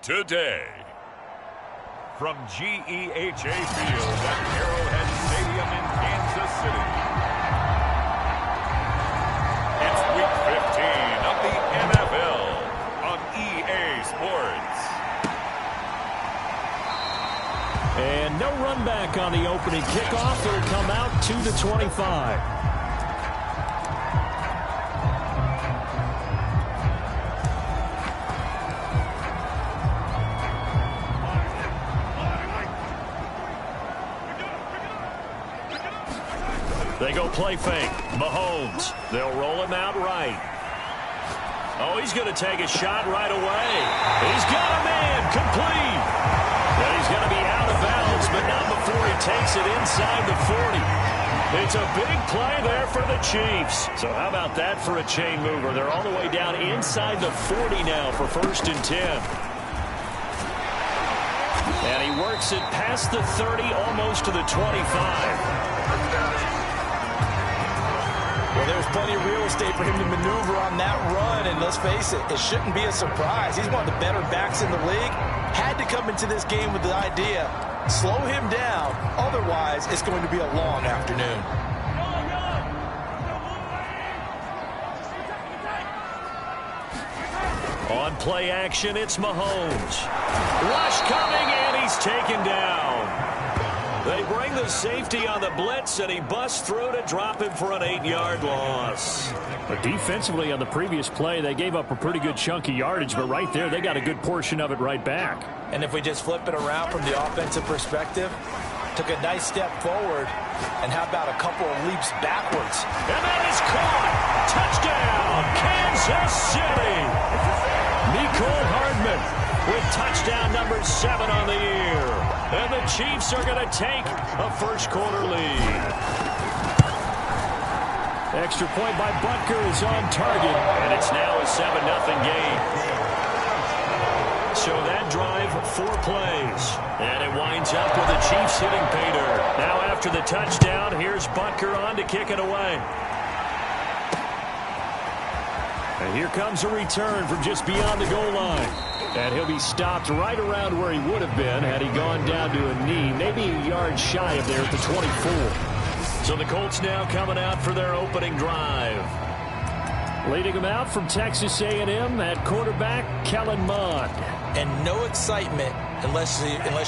today. From GEHA Field at Arrowhead Stadium in Kansas City, it's Week 15 of the NFL on EA Sports. And no run back on the opening kickoff. It'll come out to the 25. They go play fake. Mahomes. They'll roll him out right. Oh, he's going to take a shot right away. He's got a man. Complete. And he's going to be out of bounds, but not before he takes it inside the 40. It's a big play there for the Chiefs. So how about that for a chain mover? They're all the way down inside the 40 now for 1st and 10. And he works it past the 30, almost to the 25. Well, there's plenty of real estate for him to maneuver on that run, and let's face it, it shouldn't be a surprise. He's one of the better backs in the league. Had to come into this game with the idea, slow him down, otherwise it's going to be a long afternoon. On play action, it's Mahomes. Rush coming, and he's taken down. They bring the safety on the blitz, and he busts through to drop him for an 8-yard loss. But defensively on the previous play, they gave up a pretty good chunk of yardage, but right there, they got a good portion of it right back. And if we just flip it around from the offensive perspective, took a nice step forward, and how about a couple of leaps backwards? And that is caught. Touchdown, Kansas City. Mecole Hardman with touchdown number 7 on the year. And the Chiefs are going to take a first-quarter lead. Extra point by Butker is on target, and it's now a 7-0 game. So that drive, 4 plays. And it winds up with the Chiefs hitting pay dirt. Now after the touchdown, here's Butker on to kick it away. And here comes a return from just beyond the goal line. And he'll be stopped right around where he would have been had he gone down to a knee, maybe a yard shy of there at the 24. So the Colts now coming out for their opening drive. Leading them out from Texas A&M at quarterback, Kellen Mond. And no excitement unless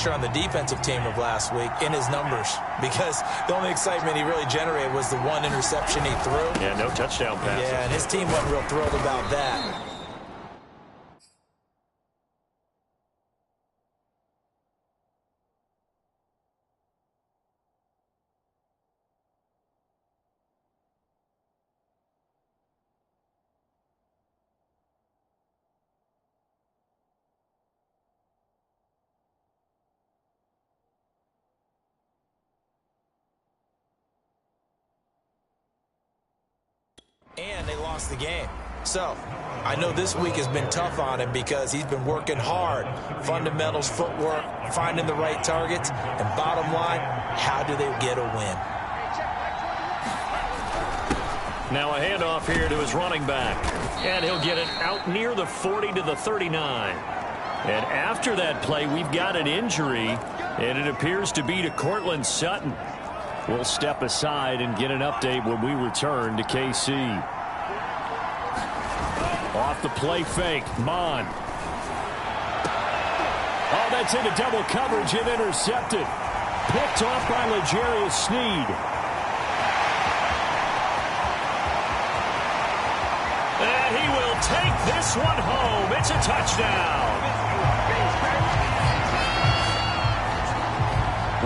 you're on the defensive team of last week in his numbers, because the only excitement he really generated was the 1 interception he threw. Yeah, no touchdown passes. Yeah, and his team wasn't real thrilled about that. And they lost the game. So, I know this week has been tough on him because he's been working hard. Fundamentals, footwork, finding the right targets. And bottom line, how do they get a win? Now a handoff here to his running back. And he'll get it out near the 40 to the 39. And after that play, we've got an injury. And it appears to be to Cortland Sutton. We'll step aside and get an update when we return to KC. Off the play fake, Mond. Oh, that's into double coverage and intercepted. Picked off by L'Jarius Sneed. And he will take this one home. It's a touchdown.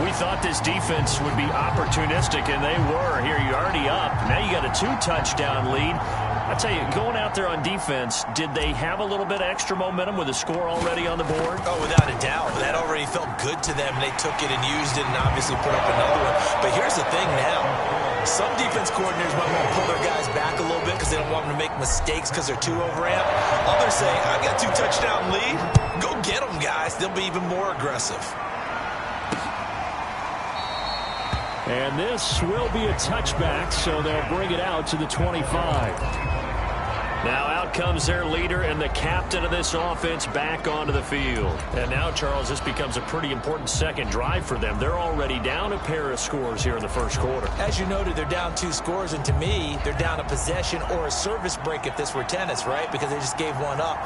We thought this defense would be opportunistic, and they were. Here, you're already up. Now you got a 2-touchdown lead. I tell you, going out there on defense, did they have a little bit of extra momentum with a score already on the board? Oh, without a doubt. That already felt good to them. They took it and used it and obviously put up another one. But here's the thing now. Some defense coordinators might want to pull their guys back a little bit because they don't want them to make mistakes because they're too overamped. Others say, I got a 2-touchdown lead. Go get them, guys. They'll be even more aggressive. And this will be a touchback, so they'll bring it out to the 25. Now out comes their leader and the captain of this offense back onto the field. And now, Charles, this becomes a pretty important second drive for them. They're already down a pair of scores here in the first quarter. As you noted, they're down 2 scores, and to me, they're down a possession or a service break if this were tennis, right? Because they just gave one up.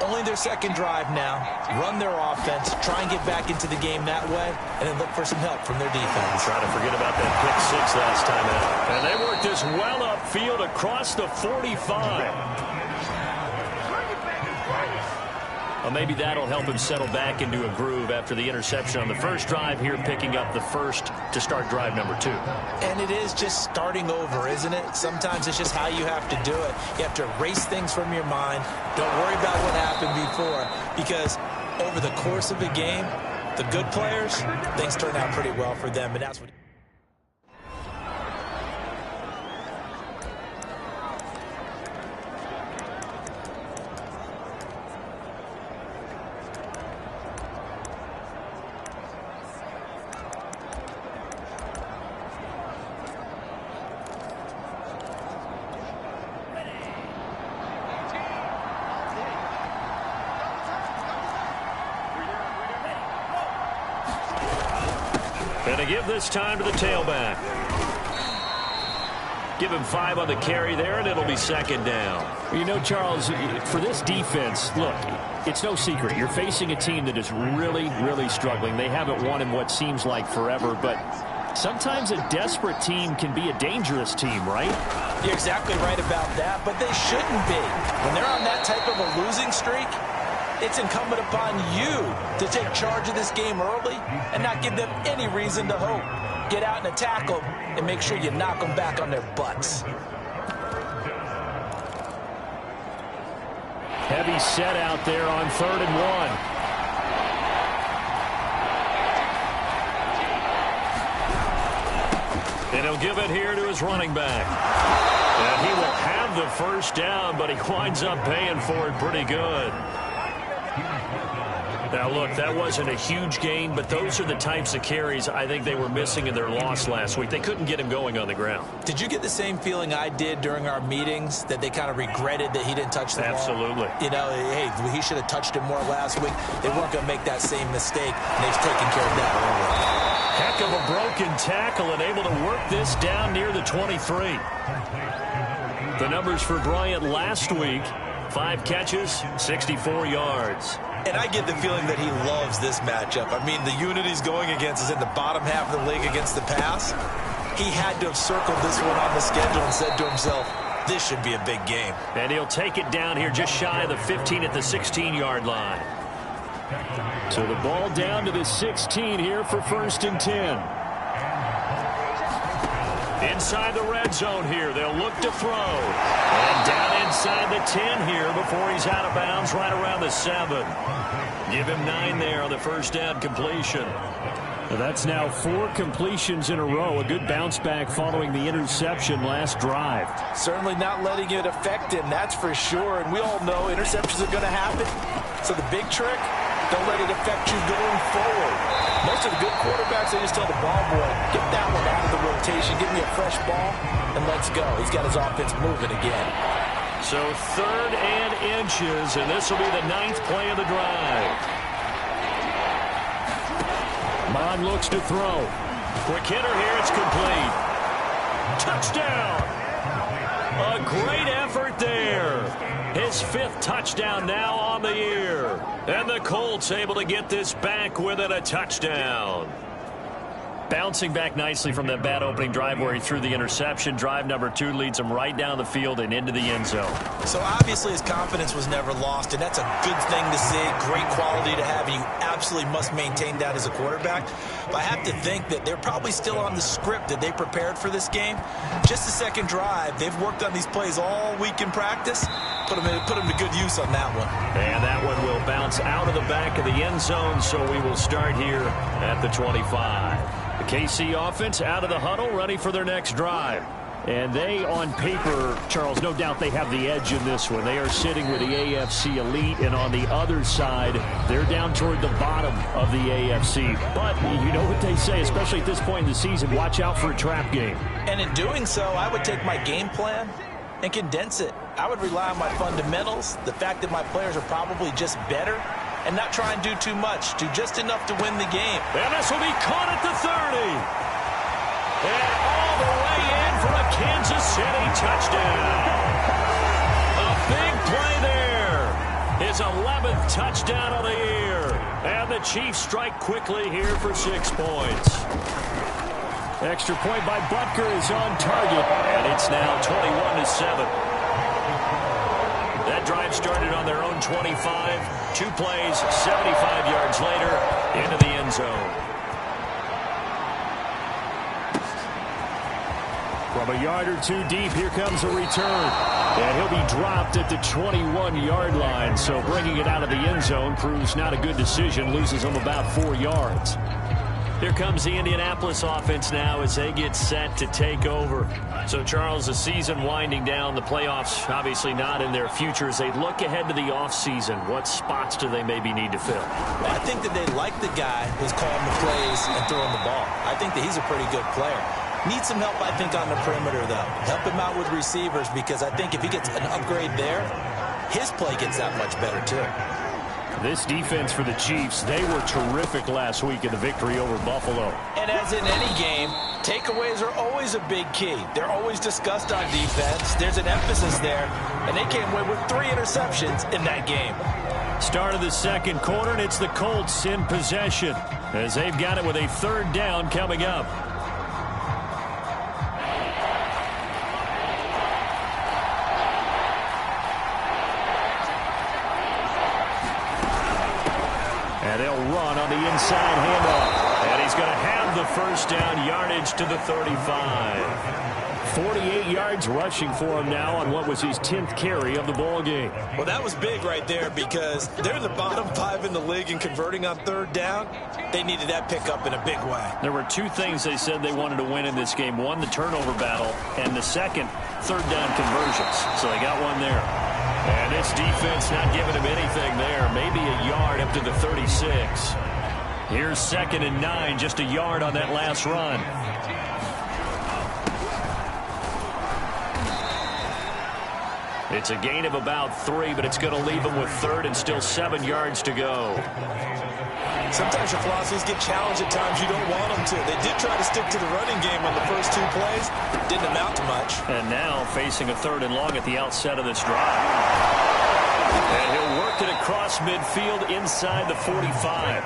Only their second drive now. Run their offense, try and get back into the game that way, and then look for some help from their defense. Try to forget about that pick 6 last time out. And they work this well upfield across the 45. Well, maybe that'll help him settle back into a groove after the interception on the first drive here, picking up the first to start drive number 2. And it is just starting over, isn't it? Sometimes it's just how you have to do it. You have to erase things from your mind. Don't worry about what happened before, because over the course of a game, the good players, things turn out pretty well for them, and that's what... And to give this time to the tailback. Give him 5 on the carry there, and it'll be second down. You know, Charles, for this defense, look, it's no secret. You're facing a team that is really, really struggling. They haven't won in what seems like forever, but sometimes a desperate team can be a dangerous team, right? You're exactly right about that, but they shouldn't be. When they're on that type of a losing streak, it's incumbent upon you to take charge of this game early and not give them any reason to hope. Get out and attack them and make sure you knock them back on their butts. Heavy set out there on 3rd and 1. And he'll give it here to his running back. And he will have the first down, but he winds up paying for it pretty good. Now, look, that wasn't a huge gain, but those are the types of carries I think they were missing in their loss last week. They couldn't get him going on the ground. Did you get the same feeling I did during our meetings, that they kind of regretted that he didn't touch the ball? Absolutely. You know, hey, he should have touched it more last week. They weren't going to make that same mistake, and they've taken care of that early. Heck of a broken tackle and able to work this down near the 23. The numbers for Bryant last week, 5 catches, 64 yards. And I get the feeling that he loves this matchup. I mean, the unit he's going against is in the bottom half of the league against the pass. He had to have circled this one on the schedule and said to himself, this should be a big game. And he'll take it down here just shy of the 15 at the 16-yard line. So the ball down to the 16 here for 1st and 10. Inside the red zone here, they'll look to throw. And down inside the 10 here before he's out of bounds right around the 7. Give him 9 there on the first down completion. Well, that's now 4 completions in a row. A good bounce back following the interception last drive. Certainly not letting it affect him, that's for sure. And we all know interceptions are going to happen. So the big trick, don't let it affect you going forward. Most of the good quarterbacks, they just tell the ball boy, get that one out of the rotation, give me a fresh ball, and let's go. He's got his offense moving again. So 3rd and inches, and this will be the 9th play of the drive. Mon looks to throw. Quick hitter here, it's complete. Touchdown! A great effort there. His 5th touchdown now on the year. And the Colts able to get this back within a touchdown. Bouncing back nicely from that bad opening drive where he threw the interception. Drive number 2 leads him right down the field and into the end zone. So obviously his confidence was never lost, and that's a good thing to see. Great quality to have, and you absolutely must maintain that as a quarterback. But I have to think that they're probably still on the script that they prepared for this game. Just the second drive, they've worked on these plays all week in practice. Put them to good use on that one. And that one will bounce out of the back of the end zone, so we will start here at the 25. The KC offense out of the huddle, ready for their next drive. And they, on paper, Charles, no doubt they have the edge in this one. They are sitting with the AFC elite, and on the other side, they're down toward the bottom of the AFC. But you know what they say, especially at this point in the season, watch out for a trap game. And in doing so, I would take my game plan and condense it. I would rely on my fundamentals, the fact that my players are probably just better, and not try and do too much, do just enough to win the game. And this will be caught at the 30. And all the way in for a Kansas City touchdown. A big play there. His 11th touchdown of the year. And the Chiefs strike quickly here for 6 points. Extra point by Butker is on target, and it's now 21-7. That drive started on their own 25. 2 plays, 75 yards later, into the end zone. From a yard or 2 deep, here comes a return. And he'll be dropped at the 21-yard line, so bringing it out of the end zone proves not a good decision, loses him about 4 yards. Here comes the Indianapolis offense now as they get set to take over. So, Charles, the season winding down, the playoffs obviously not in their future. As they look ahead to the offseason, what spots do they maybe need to fill? Well, I think that they like the guy who's calling the plays and throwing the ball. I think that he's a pretty good player. Needs some help, I think, on the perimeter, though. Help him out with receivers, because I think if he gets an upgrade there, his play gets that much better, too. This defense for the Chiefs, they were terrific last week in the victory over Buffalo. And as in any game, takeaways are always a big key. They're always discussed on defense. There's an emphasis there, and they came away with 3 interceptions in that game. Start of the second quarter, and it's the Colts in possession as they've got it with a 3rd down coming up. And they'll run on the inside handoff. And he's going to have the 1st down, yardage to the 35. 48 yards rushing for him now on what was his 10th carry of the ball game. Well, that was big right there, because they're the bottom 5 in the league in converting on 3rd down. They needed that pickup in a big way. There were 2 things they said they wanted to win in this game. One, the turnover battle, and the second, 3rd down conversions. So they got one there. And this defense not giving him anything there. Maybe a yard up to the 36. Here's 2nd and 9, just a yard on that last run. It's a gain of about 3, but it's going to leave him with 3rd and still 7 yards to go. Sometimes your philosophies get challenged at times you don't want them to. They did try to stick to the running game on the first 2 plays. Didn't amount to much. And now facing a 3rd and long at the outset of this drive. And he'll work it across midfield inside the 45.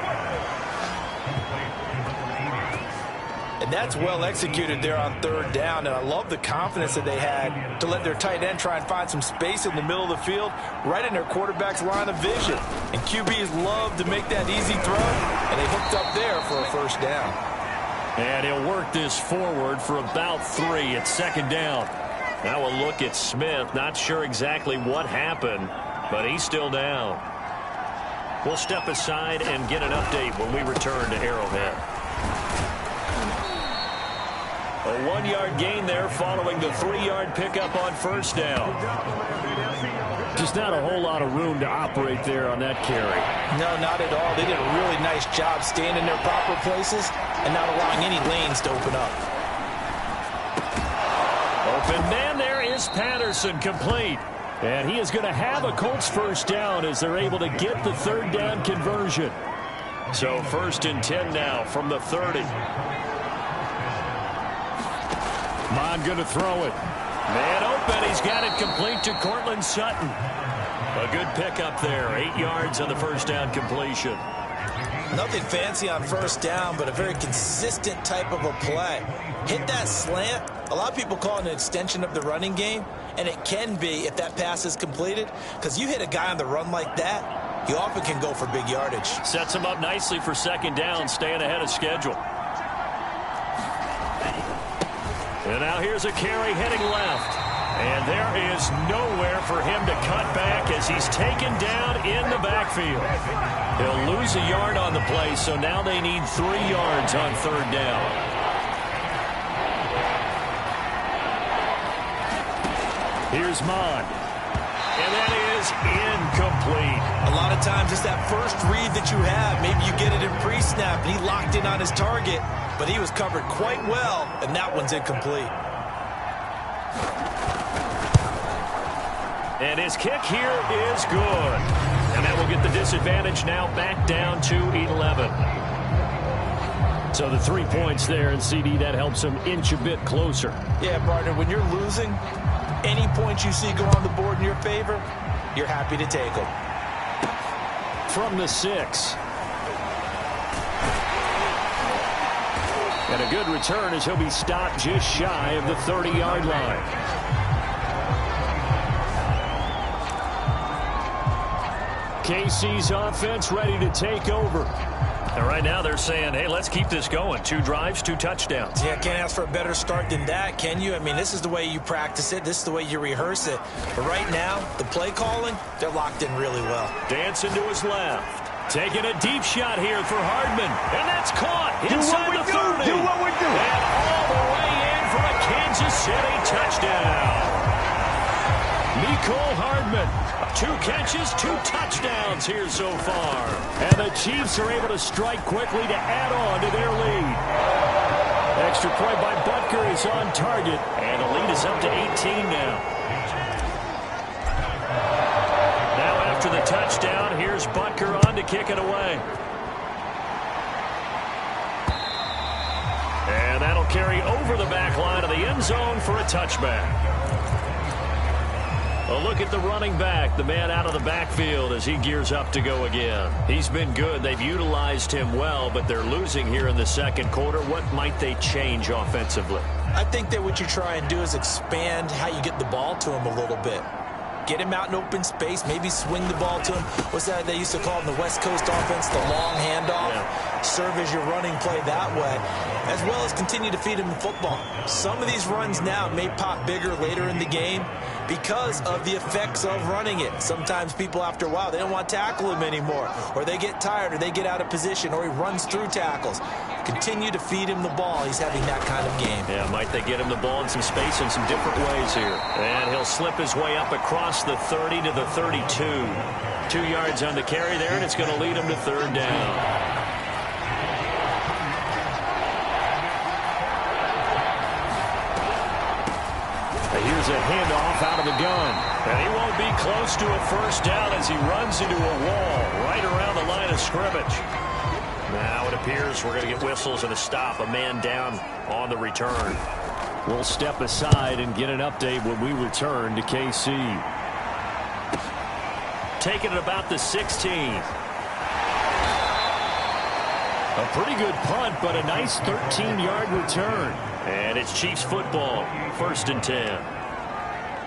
And that's well executed there on 3rd down. And I love the confidence that they had to let their tight end try and find some space in the middle of the field, right in their quarterback's line of vision. And QBs love to make that easy throw, and they hooked up there for a 1st down. And he'll work this forward for about 3 at 2nd down. Now a look at Smith. Not sure exactly what happened, but he's still down. We'll step aside and get an update when we return to Arrowhead. A 1-yard gain there following the 3-yard pickup on 1st down. Just not a whole lot of room to operate there on that carry. No, not at all. They did a really nice job staying in their proper places and not allowing any lanes to open up. Open man, there is Patterson, complete. And he is going to have a Colts 1st down as they're able to get the 3rd down conversion. So 1st and 10 now from the 30. Mon going to throw it. Man open. He's got it complete to Cortland Sutton. A good pickup there. 8 yards on the 1st down completion. Nothing fancy on 1st down, but a very consistent type of a play. Hit that slant. A lot of people call it an extension of the running game, and it can be if that pass is completed, because you hit a guy on the run like that, he often can go for big yardage. Sets him up nicely for 2nd down, staying ahead of schedule. And now here's a carry heading left. And there is nowhere for him to cut back as he's taken down in the backfield. He'll lose a yard on the play, so now they need 3 yards on 3rd down. Here's Mon. And that is incomplete. A lot of times it's that first read that you have. Maybe you get it in pre-snap, and he locked in on his target. But he was covered quite well, and that one's incomplete. And his kick here is good. And that will get the disadvantage now back down to 11. So the 3 points there, and CD, that helps him inch a bit closer. Yeah, partner, when you're losing, any points you see go on the board in your favor, you're happy to take them. From the 6. And a good return as he'll be stopped just shy of the 30-yard line. KC's offense ready to take over. And right now they're saying, hey, let's keep this going. 2 drives, 2 touchdowns. Yeah, can't ask for a better start than that, can you? I mean, this is the way you practice it. This is the way you rehearse it. But right now, the play calling, they're locked in really well. Dancing to his left. Taking a deep shot here for Hardman. And that's caught inside the 30. Do what we do. And all the way in for a Kansas City touchdown. Mecole Hardman. 2 catches, 2 touchdowns here so far. And the Chiefs are able to strike quickly to add on to their lead. Extra point by Butker is on target. And the lead is up to 18 now. Now after the touchdown, here's Butker on to kick it away. And that'll carry over the back line of the end zone for a touchback. A look at the running back, the man out of the backfield as he gears up to go again. He's been good. They've utilized him well, but they're losing here in the second quarter. What might they change offensively? I think that what you try and do is expand how you get the ball to him a little bit. Get him out in open space, maybe swing the ball to him. What's that they used to call in the West Coast offense, the long handoff? Yeah. Serve as your running play that way, as well as continue to feed him the football. Some of these runs now may pop bigger later in the game because of the effects of running it. Sometimes people, after a while, they don't want to tackle him anymore, or they get tired, or they get out of position, or he runs through tackles. Continue to feed him the ball. He's having that kind of game. Yeah, might they get him the ball in some space in some different ways here. And he'll slip his way up across the 30 to the 32. 2 yards on the carry there, and it's going to lead him to 3rd down. Here's a handoff out of the gun. And he won't be close to a first down as he runs into a wall right around the line of scrimmage. Now it appears we're going to get whistles and a stop. A man down on the return. We'll step aside and get an update when we return to KC. Taking it about the 16. A pretty good punt, but a nice 13-yard return. And it's Chiefs football, 1st and 10.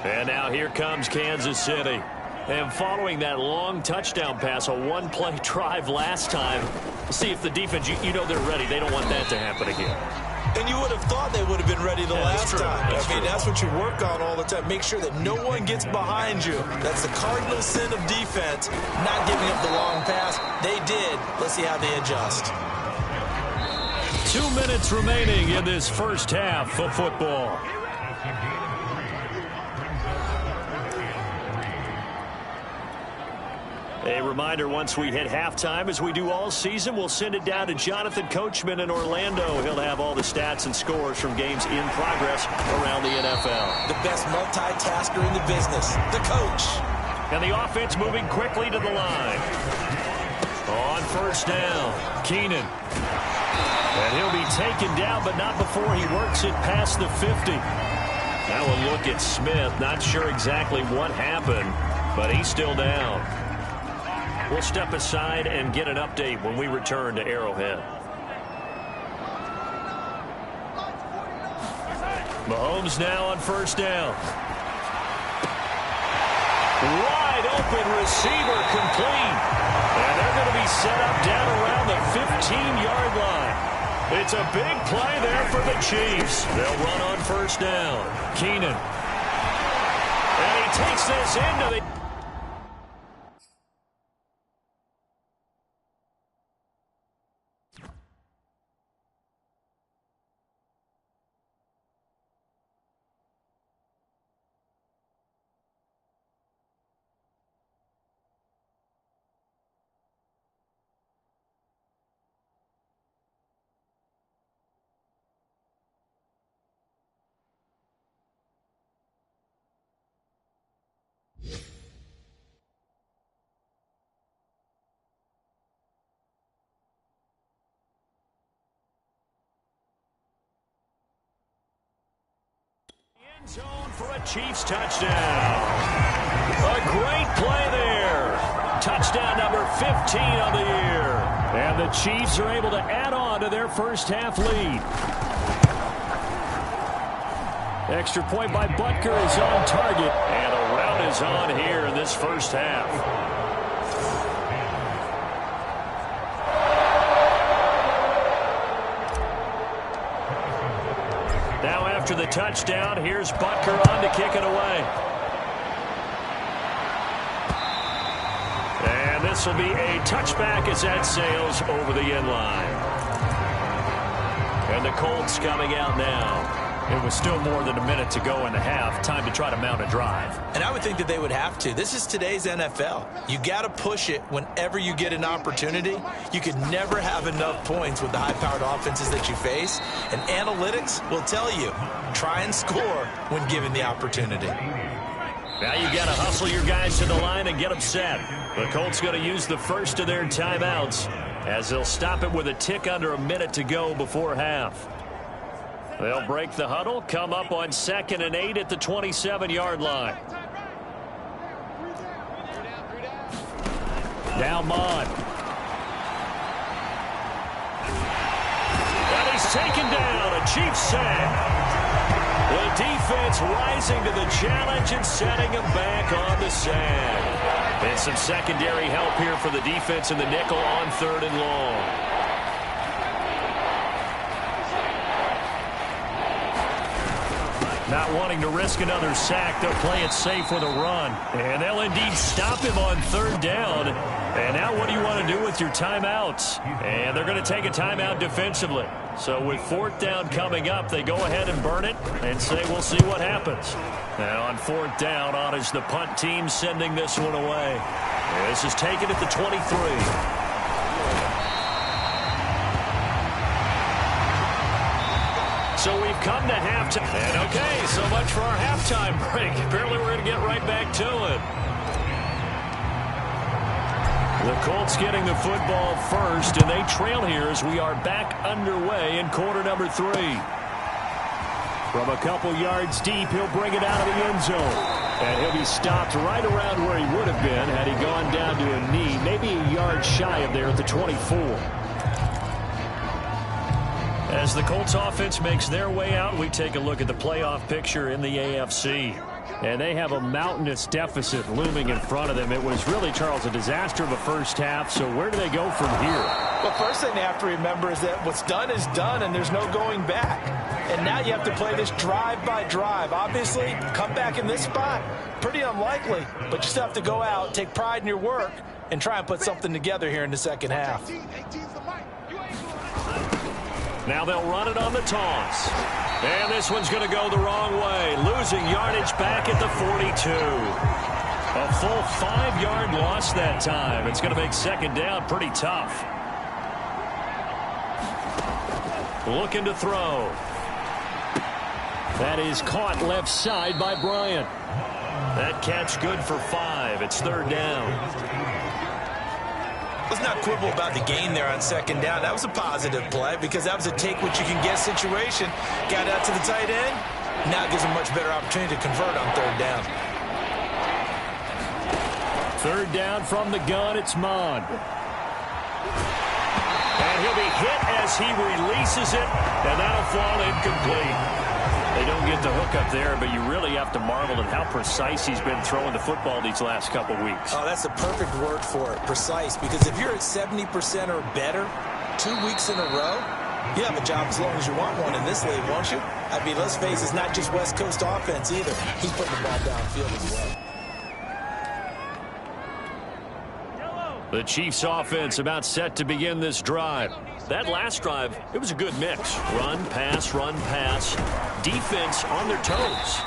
And now here comes Kansas City. And following that long touchdown pass, a 1-play drive last time, see if the defense, you know they're ready. They don't want that to happen again. And you would have thought they would have been ready the last time. I mean, that's what you work on all the time. Make sure that no one gets behind you. That's the cardinal sin of defense, not giving up the long pass. They did. Let's see how they adjust. 2 minutes remaining in this first half of football. A reminder, once we hit halftime, as we do all season, we'll send it down to Jonathan Coachman in Orlando. He'll have all the stats and scores from games in progress around the NFL. The best multitasker in the business, the coach. And the offense moving quickly to the line. On 1st down, Keenan. And he'll be taken down, but not before he works it past the 50. Now a look at Smith. Not sure exactly what happened, but he's still down. We'll step aside and get an update when we return to Arrowhead. Mahomes now on 1st down. Wide open receiver complete. And they're going to be set up down around the 15-yard line. It's a big play there for the Chiefs. They'll run on 1st down. Keenan. And he takes this into the... Zone for a Chiefs touchdown. A great play there. Touchdown number 15 on the year. And the Chiefs are able to add on to their first half lead. Extra point by Butker is on target. And a round is on here in this first half. Now after the touchdown, here's Butker on to kick it away. And this will be a touchback as that sails over the end line. And the Colts coming out now. It was still more than a minute to go in the half. Time to try to mount a drive. And I would think that they would have to. This is today's NFL. You got to push it whenever you get an opportunity. You can never have enough points with the high-powered offenses that you face. And analytics will tell you, try and score when given the opportunity. Now you got to hustle your guys to the line and get them set. The Colts going to use the first of their timeouts as they'll stop it with a tick under a minute to go before half. They'll break the huddle, come up on 2nd and 8 at the 27-yard line. Now Mond. And he's taken down, a Chiefs sack. The defense rising to the challenge and setting him back on the sack. And some secondary help here for the defense in the nickel on 3rd and long. Not wanting to risk another sack, they'll play it safe with a run. And they'll indeed stop him on 3rd down. And now what do you want to do with your timeouts? And they're going to take a timeout defensively. So with 4th down coming up, they go ahead and burn it and say we'll see what happens. Now on 4th down, on is the punt team sending this one away. This is taken at the 23. So we've come to halftime. And okay, so much for our halftime break. Apparently we're going to get right back to it. The Colts getting the football first, and they trail here as we are back underway in quarter number 3. From a couple yards deep, he'll bring it out of the end zone. And he'll be stopped right around where he would have been had he gone down to a knee, maybe a yard shy of there at the 24. As the Colts offense makes their way out, we take a look at the playoff picture in the AFC. And they have a mountainous deficit looming in front of them. It was really, Charles, a disaster of a first half. So where do they go from here? Well, first thing they have to remember is that what's done is done, and there's no going back. And now you have to play this drive by drive. Obviously, come back in this spot, pretty unlikely. But you still have to go out, take pride in your work, and try and put something together here in the second half. Now they'll run it on the toss. And this one's going to go the wrong way. Losing yardage back at the 42. A full 5-yard loss that time. It's going to make 2nd down pretty tough. Looking to throw. That is caught left side by Bryant. That catch good for 5. It's 3rd down. Let's not quibble about the gain there on 2nd down. That was a positive play because that was a take-what-you-can-get situation. Got out to the tight end. Now it gives him a much better opportunity to convert on 3rd down. 3rd down from the gun. It's Mond. And he'll be hit as he releases it, and that'll fall incomplete. They don't get the hook up there, but you really have to marvel at how precise he's been throwing the football these last couple weeks. Oh, that's the perfect word for it, precise, because if you're at 70% or better 2 weeks in a row, you have a job as long as you want one in this league, won't you? I mean, let's face it, it's not just West Coast offense either. He's putting the ball downfield as well. The Chiefs offense about set to begin this drive. That last drive, it was a good mix. Run, pass, defense on their toes.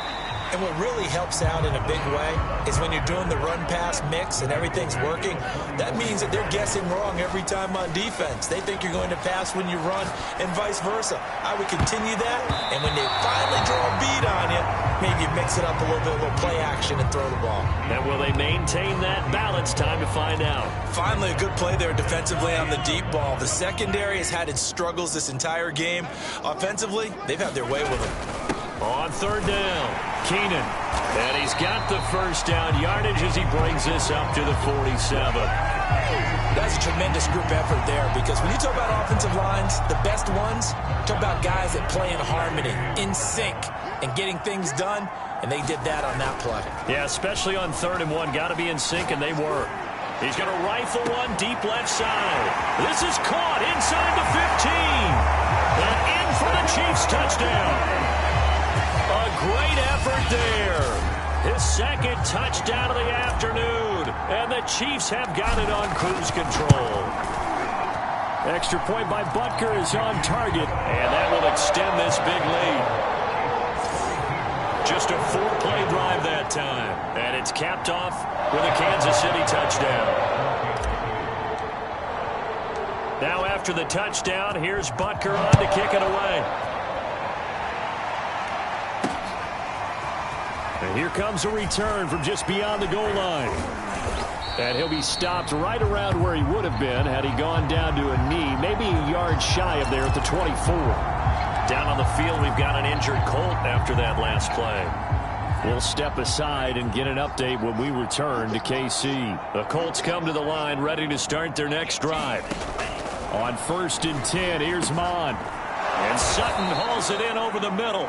And what really helps out in a big way is when you're doing the run-pass mix and everything's working, that means that they're guessing wrong every time on defense. They think you're going to pass when you run and vice versa. I would continue that, and when they finally draw a beat on you, maybe you mix it up a little bit, a little play action and throw the ball. And will they maintain that balance? Time to find out. Finally, a good play there defensively on the deep ball. The secondary has had its struggles this entire game. Offensively, they've had their way with them. On third down, Keenan. And he's got the first down yardage as he brings this up to the 47. That's a tremendous group effort there, because when you talk about offensive lines, the best ones, talk about guys that play in harmony, in sync, and getting things done, and they did that on that play. Yeah, especially on 3rd and 1. Got to be in sync, and they were. He's going to rifle one deep left side. This is caught inside the 15. And in for the Chiefs touchdown. A great effort there. His second touchdown of the afternoon. And the Chiefs have got it on cruise control. Extra point by Butker is on target. And that will extend this big lead. Just a 4-play drive that time. And it's capped off with a Kansas City touchdown. Now after the touchdown, here's Butker on to kick it away. And here comes a return from just beyond the goal line. And he'll be stopped right around where he would have been had he gone down to a knee, maybe a yard shy of there at the 24. Down on the field, we've got an injured Colt after that last play. We'll step aside and get an update when we return to KC. The Colts come to the line ready to start their next drive. On 1st and 10, here's Mon. And Sutton hauls it in over the middle.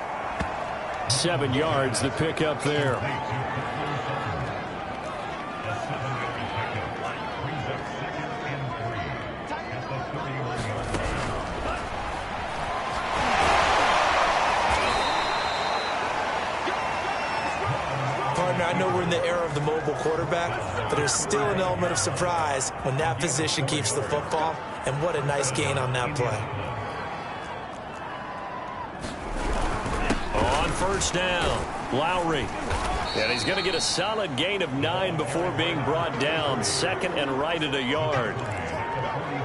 7 yards, the pickup there. I know we're in the era of the mobile quarterback, but there's still an element of surprise when that position keeps the football, and what a nice gain on that play. On 1st down, Lowry. And he's going to get a solid gain of 9 before being brought down. 2nd and right at a yard.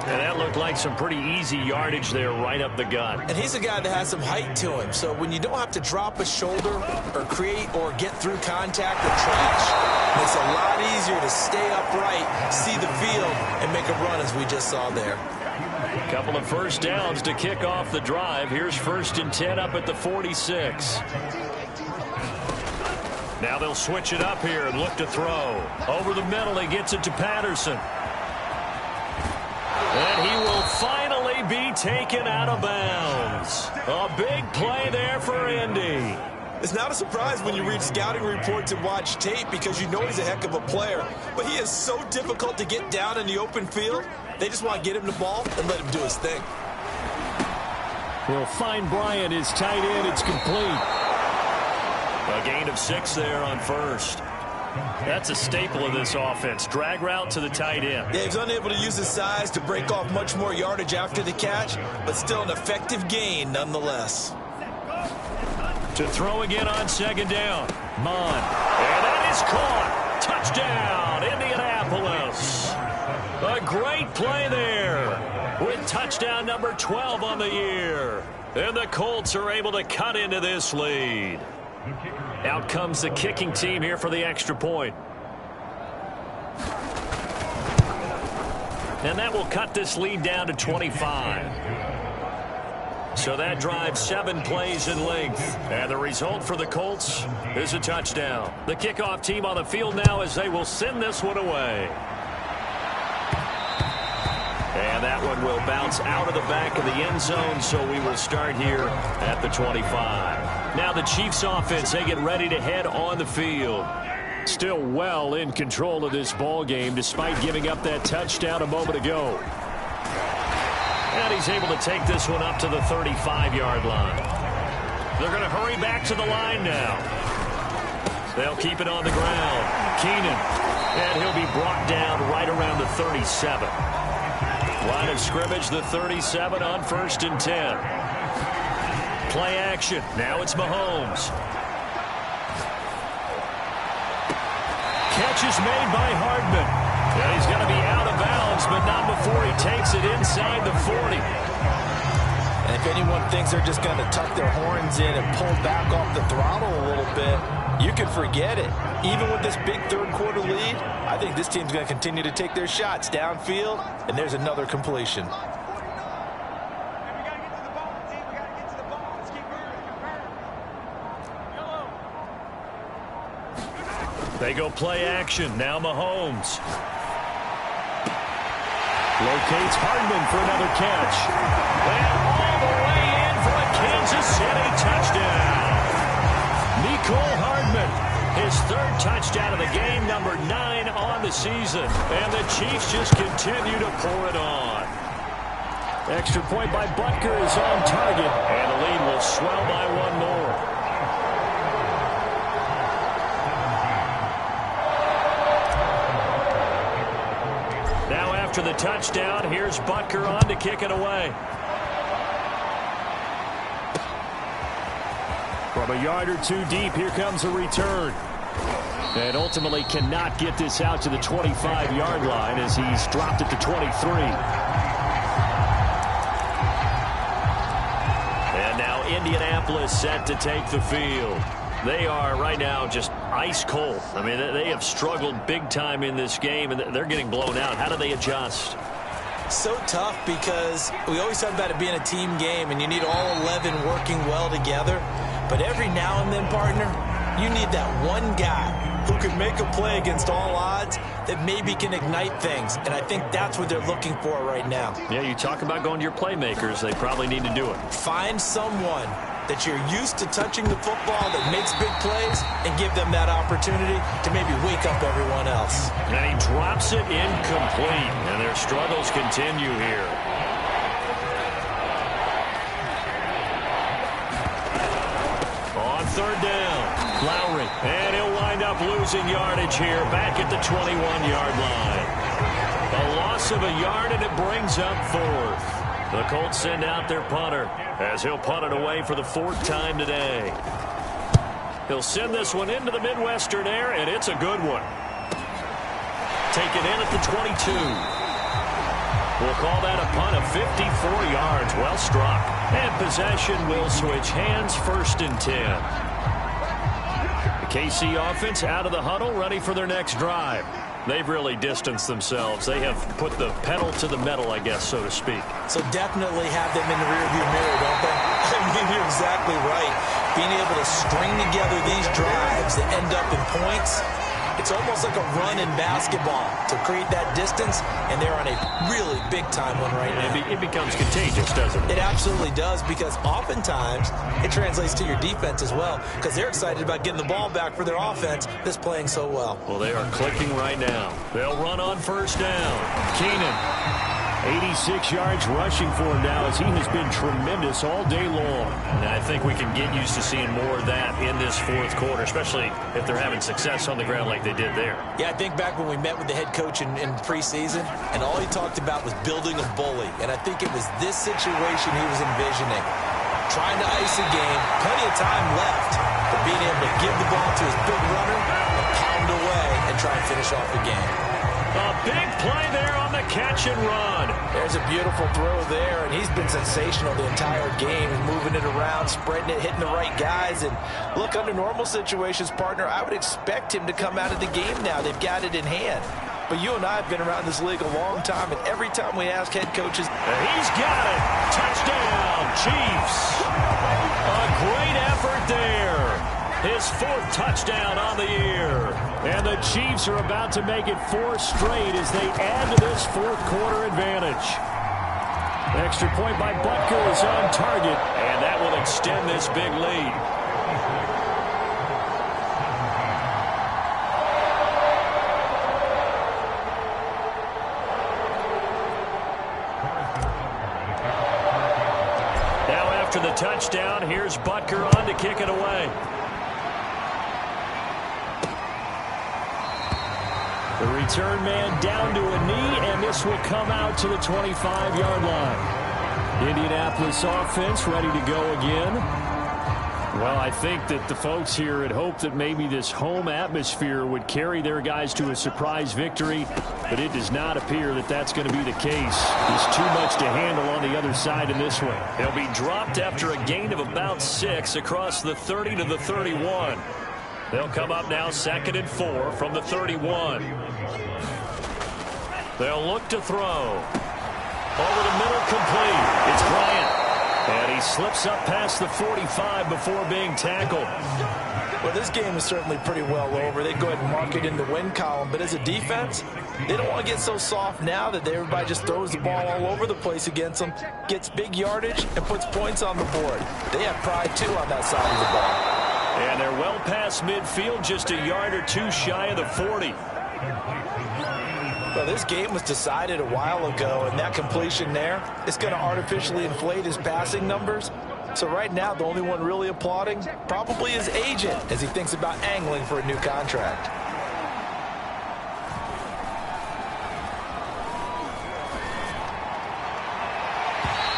And that looked like some pretty easy yardage there right up the gut. And he's a guy that has some height to him, so when you don't have to drop a shoulder or create or get through contact or trash, it makes it a lot easier to stay upright, see the field, and make a run as we just saw there. A couple of first downs to kick off the drive. Here's 1st and 10 up at the 46. Now they'll switch it up here and look to throw. Over the middle, he gets it to Patterson. And he will finally be taken out of bounds. A big play there for Indy. It's not a surprise when you read scouting reports and watch tape, because you know he's a heck of a player. But he is so difficult to get down in the open field. They just want to get him the ball and let him do his thing. He'll find Bryant, his tight end. It's complete. A gain of 6 there on 1st. That's a staple of this offense. Drag route to the tight end. Yeah, he's unable to use his size to break off much more yardage after the catch, but still an effective gain nonetheless. To throw again on 2nd down. Mon. And that is caught. Touchdown, Indianapolis. A great play there with touchdown number 12 on the year. And the Colts are able to cut into this lead. Out comes the kicking team here for the extra point. And that will cut this lead down to 25. So that drives 7 plays in length. And the result for the Colts is a touchdown. The kickoff team on the field now as they will send this one away. And that one will bounce out of the back of the end zone, so we will start here at the 25. Now the Chiefs offense, they get ready to head on the field. Still well in control of this ball game despite giving up that touchdown a moment ago. And he's able to take this one up to the 35-yard line. They're going to hurry back to the line now. They'll keep it on the ground. Keenan. And he'll be brought down right around the 37. Line of scrimmage, the 37 on 1st and 10. Play action. Now it's Mahomes. Catch is made by Hardman. And he's going to be out of bounds, but not before he takes it inside the 40. And if anyone thinks they're just going to tuck their horns in and pull back off the throttle a little bit, you can forget it. Even with this big third-quarter lead, I think this team's going to continue to take their shots downfield, and there's another completion. They go play action. Now Mahomes. Locates Hardman for another catch. And all the way in for a Kansas City touchdown. Nicole Hardman, his third touchdown of the game, number 9 on the season. And the Chiefs just continue to pour it on. Extra point by Butker is on target. And the lead will swell by one more. Now after the touchdown, here's Butker on to kick it away. From a yard or two deep, here comes a return. And ultimately cannot get this out to the 25-yard line as he's dropped it to 23. And now Indianapolis set to take the field. They are right now just ice cold. I mean, they have struggled big time in this game, and they're getting blown out. How do they adjust? So tough because we always talk about it being a team game, and you need all 11 working well together. But every now and then, partner, you need that one guy who can make a play against all odds that maybe can ignite things. And I think that's what they're looking for right now. Yeah, you talk about going to your playmakers. They probably need to do it. Find someone that you're used to touching the football that makes big plays and give them that opportunity to maybe wake up everyone else. And he drops it incomplete, and their struggles continue here. On third down, Lowry, and he'll wind up losing yardage here back at the 21-yard line. A loss of a yard, and it brings up fourth. The Colts send out their punter as he'll punt it away for the 4th time today. He'll send this one into the Midwestern air, and it's a good one. Taken in at the 22. We'll call that a punt of 54 yards. Well struck. And possession will switch hands, 1st and 10. The KC offense out of the huddle, ready for their next drive. They've really distanced themselves. They have put the pedal to the metal, I guess, so to speak. So definitely have them in the rearview mirror, don't they? I mean, you're exactly right. Being able to string together these drives that end up in points, it's almost like a run in basketball to create that distance, and they're on a really big-time one right now. It becomes contagious, doesn't it? It absolutely does, because oftentimes it translates to your defense as well, because they're excited about getting the ball back for their offense that's playing so well. Well, they are clicking right now. They'll run on 1st down. Keenan. 86 yards rushing for him now as he has been tremendous all day long. And I think we can get used to seeing more of that in this 4th quarter, especially if they're having success on the ground like they did there. Yeah, I think back when we met with the head coach in preseason, and all he talked about was building a bully. And I think it was this situation he was envisioning. Trying to ice a game, plenty of time left, but being able to give the ball to his big runner and pound away and try and finish off the game. A big play there on the catch and run. There's a beautiful throw there, and he's been sensational the entire game, moving it around, spreading it, hitting the right guys. And look, under normal situations, partner, I would expect him to come out of the game now. They've got it in hand. But you and I have been around this league a long time, and every time we ask head coaches, he's got it. Touchdown, Chiefs. A great effort there. His 4th touchdown on the year. And the Chiefs are about to make it 4 straight as they add to this 4th quarter advantage. Extra point by Butker is on target. And that will extend this big lead. Now after the touchdown, here's Butker on to kick it away. The return man down to a knee, and this will come out to the 25-yard line. Indianapolis offense ready to go again. Well, I think that the folks here had hoped that maybe this home atmosphere would carry their guys to a surprise victory, but it does not appear that that's going to be the case. There's too much to handle on the other side in this one. They'll be dropped after a gain of about 6 across the 30 to the 31. They'll come up now 2nd and 4 from the 31. They'll look to throw. Over the middle, complete. It's Bryant. And he slips up past the 45 before being tackled. Well, this game is certainly pretty well over. They go ahead and mark it in the win column. But as a defense, they don't want to get so soft now that everybody just throws the ball all over the place against them, gets big yardage, and puts points on the board. They have pride, too, on that side of the ball. And they're well past midfield, just a yard or two shy of the 40. Well, this game was decided a while ago, and that completion there is going to artificially inflate his passing numbers. So right now, the only one really applauding probably his agent as he thinks about angling for a new contract.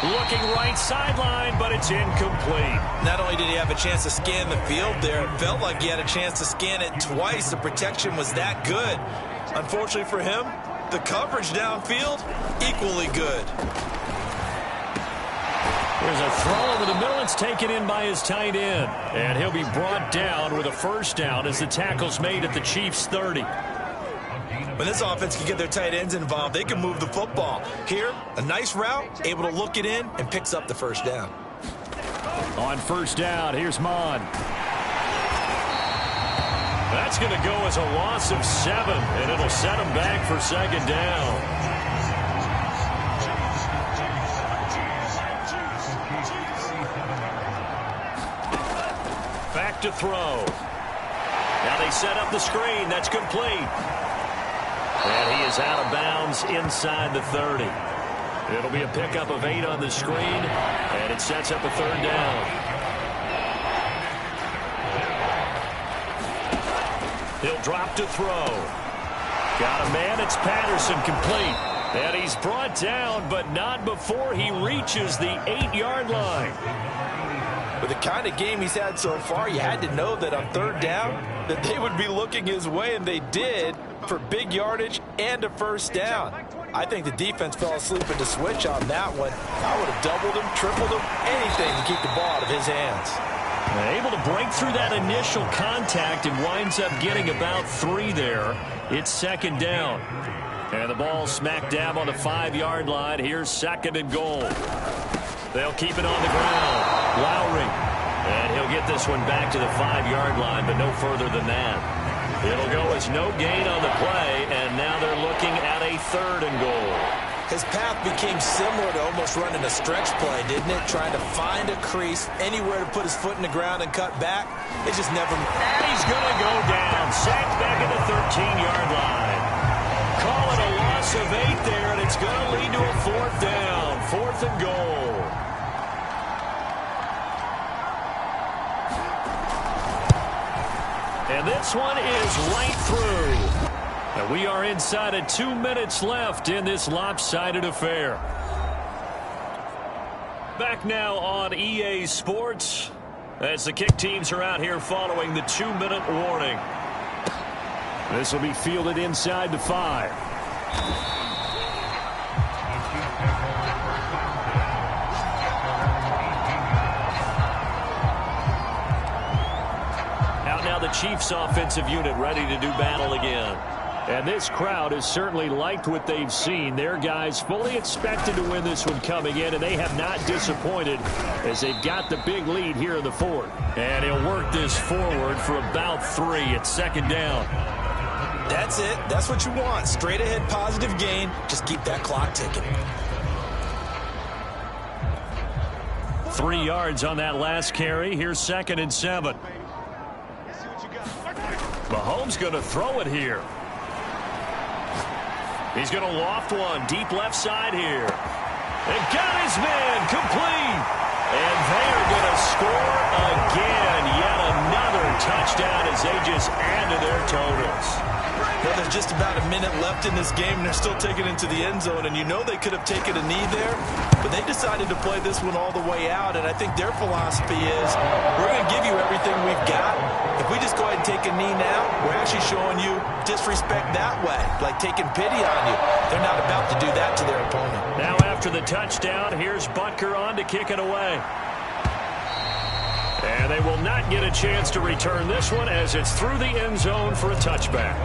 Looking right sideline, but it's incomplete. Not only did he have a chance to scan the field there, it felt like he had a chance to scan it twice. The protection was that good. Unfortunately for him, the coverage downfield, equally good. There's a throw over the middle. It's taken in by his tight end. And he'll be brought down with a first down as the tackle's made at the Chiefs' 30. When this offense can get their tight ends involved, they can move the football. Here, a nice route, able to look it in, and picks up the first down. On first down, here's Mon. That's going to go as a loss of 7, and it'll set him back for second down. Back to throw. Now they set up the screen. That's complete. And he is out of bounds inside the 30. It'll be a pickup of 8 on the screen, and it sets up a third down. He'll drop to throw. Got a man. It's Patterson, complete. And he's brought down, but not before he reaches the 8-yard line. With the kind of game he's had so far, you had to know that on third down that they would be looking his way, and they did, for big yardage and a first down. I think the defense fell asleep at the switch on that one. I would have doubled him, tripled him, anything to keep the ball out of his hands. Able to break through that initial contact and winds up getting about 3 there. It's second down. And the ball smack dab on the 5-yard line. Here's second and goal. They'll keep it on the ground. Lowry. And he'll get this one back to the 5-yard line, but no further than that. It'll go as no gain on the play, and now they're looking at a third and goal. His path became similar to almost running a stretch play, didn't it? Trying to find a crease, anywhere to put his foot in the ground and cut back. It just never... And he's going to go down. Sacked back at the 13-yard line. Call it a loss of 8 there, and it's going to lead to a fourth down. Fourth and goal. And this one is right through. And we are inside of 2 minutes left in this lopsided affair. Back now on EA Sports as the kick teams are out here following the 2-minute warning. This will be fielded inside the 5. Out now the Chiefs offensive unit ready to do battle again. And this crowd has certainly liked what they've seen. Their guys fully expected to win this one coming in, and they have not disappointed as they've got the big lead here in the 4th. And he'll work this forward for about 3 at second down. That's it. That's what you want. Straight ahead positive gain. Just keep that clock ticking. 3 yards on that last carry. Here's second and 7. Mahomes going to throw it here. He's going to loft one deep left side here. And got his man complete. And they are going to score again. Yet another touchdown as they just add to their totals. Well, there's just about a minute left in this game, and they're still taking it into the end zone. And you know they could have taken a knee there, but they decided to play this one all the way out. And I think their philosophy is, we're going to give you everything we've got. If we just go ahead and take a knee now, we're actually showing you disrespect that way, like taking pity on you. They're not about to do that to their opponent. Now after the touchdown, here's Butker on to kick it away. And they will not get a chance to return this one as it's through the end zone for a touchback.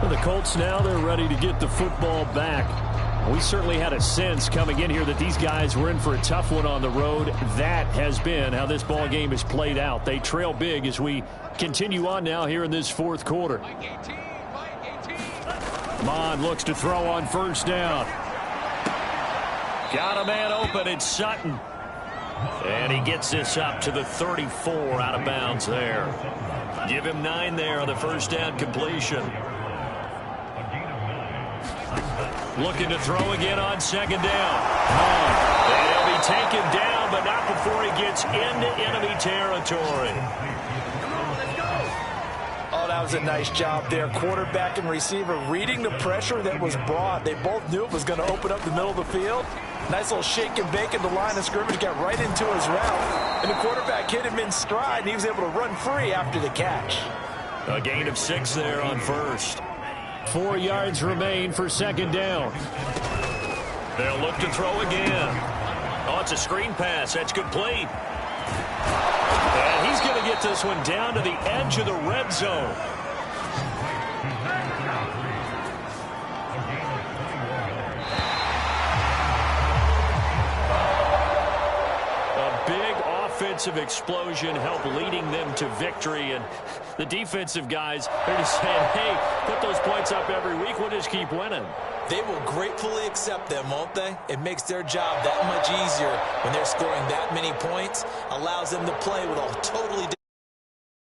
The Colts now, they're ready to get the football back. We certainly had a sense coming in here that these guys were in for a tough one on the road. That has been how this ball game has played out. They trail big as we continue on now here in this fourth quarter. Mond looks to throw on first down. Got a man open. It's Sutton. And he gets this up to the 34 out of bounds there. Give him 9 there on the first down completion. Looking to throw again on second down. And he'll be taken down, but not before he gets into enemy territory. Oh, that was a nice job there. Quarterback and receiver reading the pressure that was brought. They both knew it was going to open up the middle of the field. Nice little shake and bake in the line of scrimmage, got right into his route. And the quarterback hit him in stride, and he was able to run free after the catch. A gain of 6 there on first. 4 yards remain for second down. They'll look to throw again. Oh, it's a screen pass. That's complete. And he's going to get this one down to the edge of the red zone. A big offensive explosion helped leading them to victory. And the defensive guys are just saying, hey, put those points up every week. We'll just keep winning. They will gratefully accept them, won't they? It makes their job that much easier when they're scoring that many points. Allows them to play with a totally different